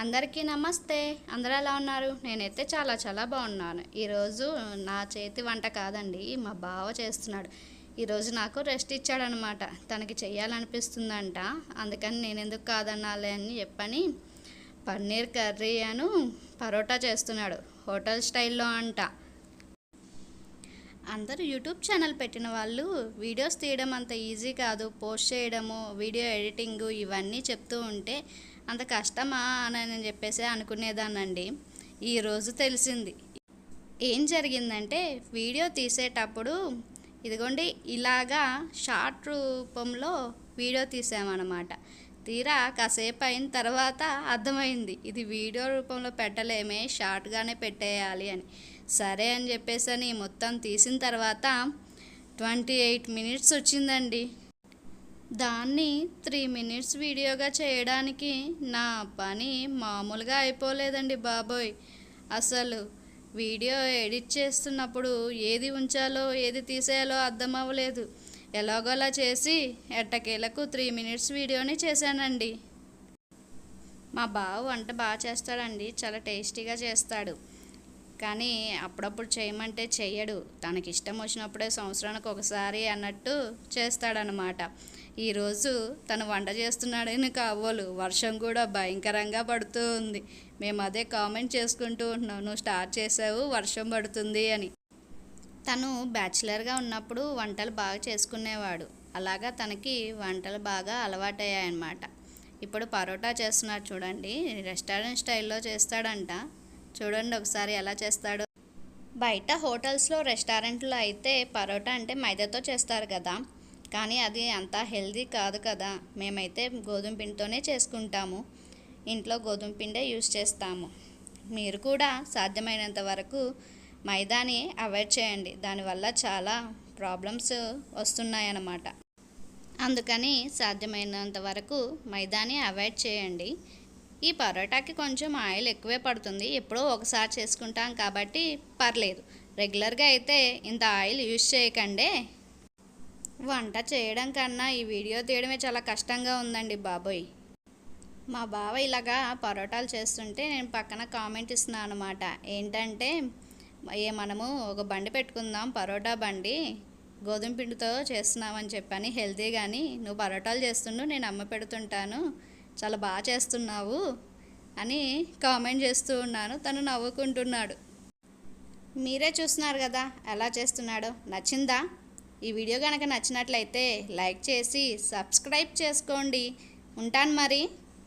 అందరికీ నమస్తే. అందరూ ఎలా ఉన్నారు? నేనైతే చాలా బాగున్నాను. ఈరోజు నా చేతి వంట కాదండి, మా బావ చేస్తున్నాడు. ఈరోజు నాకు రెస్ట్ ఇచ్చాడనమాట. తనకి చెయ్యాలనిపిస్తుందంట. అందుకని నేను ఎందుకు కాదనాలి అని చెప్పని పన్నీర్ కర్రీ పరోటా చేస్తున్నాడు. హోటల్ స్టైల్లో అంట. అందరూ యూట్యూబ్ ఛానల్ పెట్టిన వాళ్ళు వీడియోస్ తీయడం అంత ఈజీ కాదు, పోస్ట్ చేయడము, వీడియో ఎడిటింగు ఇవన్నీ చెప్తూ ఉంటే అంత కష్టమా అని నేను చెప్పేసి అనుకునేదానండి. ఈరోజు తెలిసింది. ఏం జరిగిందంటే వీడియో తీసేటప్పుడు ఇదిగోండి ఇలాగా షార్ట్ రూపంలో వీడియో తీసామన్నమాట. తీరా కాసేపు అయిన తర్వాత అర్థమైంది ఇది వీడియో రూపంలో పెట్టలేమే, షార్ట్గానే పెట్టేయాలి అని. సరే అని చెప్పేసి మొత్తం తీసిన తర్వాత 28 మినిట్స్ వచ్చిందండి. దాన్ని 3 మినిట్స్ వీడియోగా చేయడానికి నా పని మామూలుగా అయిపోలేదండి బాబోయ్. అసలు వీడియో ఎడిట్ చేస్తున్నప్పుడు ఏది ఉంచాలో ఏది తీసేయాలో అర్థం అవ్వలేదు. ఎలాగోలా చేసి ఎట్టకేలకు 3 మినిట్స్ వీడియోని చేశానండి. మా బావ వంట బాగా చేస్తాడండి, చాలా టేస్టీగా చేస్తాడు. కానీ అప్పుడప్పుడు చేయమంటే చెయ్యడు. తనకి ఇష్టం వచ్చినప్పుడే సంవత్సరానికి ఒకసారి అన్నట్టు చేస్తాడనమాట. ఈరోజు తను వంట చేస్తున్నాడని కాబోలు వర్షం కూడా భయంకరంగా పడుతూ ఉంది. మేము అదే కామెంట్ చేసుకుంటూ ఉంటున్నాం, నువ్వు స్టార్ట్ చేసావు వర్షం పడుతుంది అని. తను బ్యాచిలర్గా ఉన్నప్పుడు వంటలు బాగా చేసుకునేవాడు. అలాగా తనకి వంటలు బాగా అలవాటయ్యాయన్నమాట. ఇప్పుడు పరోటా చేస్తున్నాడు చూడండి, రెస్టారెంట్ స్టైల్లో చేస్తాడంట. చూడండి ఒకసారి ఎలా చేస్తాడో. బయట హోటల్స్లో రెస్టారెంట్లో అయితే పరోటా అంటే మైదాతో చేస్తారు కదా, కానీ అది అంత హెల్దీ కాదు కదా. మేమైతే గోధుమ పిండితోనే చేసుకుంటాము. ఇంట్లో గోధుమ పిండే యూస్ చేస్తాము. మీరు కూడా సాధ్యమైనంత వరకు మైదాని అవాయిడ్ చేయండి. దానివల్ల చాలా ప్రాబ్లమ్స్ వస్తున్నాయన్నమాట. అందుకని సాధ్యమైనంత వరకు మైదాని అవాయిడ్ చేయండి. ఈ పరోటాకి కొంచెం ఆయిల్ ఎక్కువే పడుతుంది. ఎప్పుడో ఒకసారి చేసుకుంటాం కాబట్టి పర్లేదు. రెగ్యులర్గా అయితే ఇంత ఆయిల్ యూజ్ చేయకండి. వంట చేయడం కన్నా ఈ వీడియో తీయడమే చాలా కష్టంగా ఉందండి బాబోయ్. మా బావ ఇలాగా పరోటాలు చేస్తుంటే నేను పక్కన కామెంట్ ఇస్తున్నాను అనమాట. ఏంటంటే మనము ఒక బండి పెట్టుకుందాం, పరోటా బండి, గోధుమ పిండితో చేస్తున్నామని చెప్పని హెల్తీ. కానీ నువ్వు పరోటాలు చేస్తుండు, నేను అమ్మ పెడుతుంటాను, చాలా బాగా చేస్తున్నావు అని కామెంట్ చేస్తూ ఉన్నాను. తను నవ్వుకుంటున్నాడు. మీరే చూస్తున్నారు కదా ఎలా చేస్తున్నాడో. నచ్చిందా? ఈ వీడియో కనుక నచ్చినట్లయితే లైక్ చేసి సబ్స్క్రైబ్ చేసుకోండి. ఉంటాను మరి.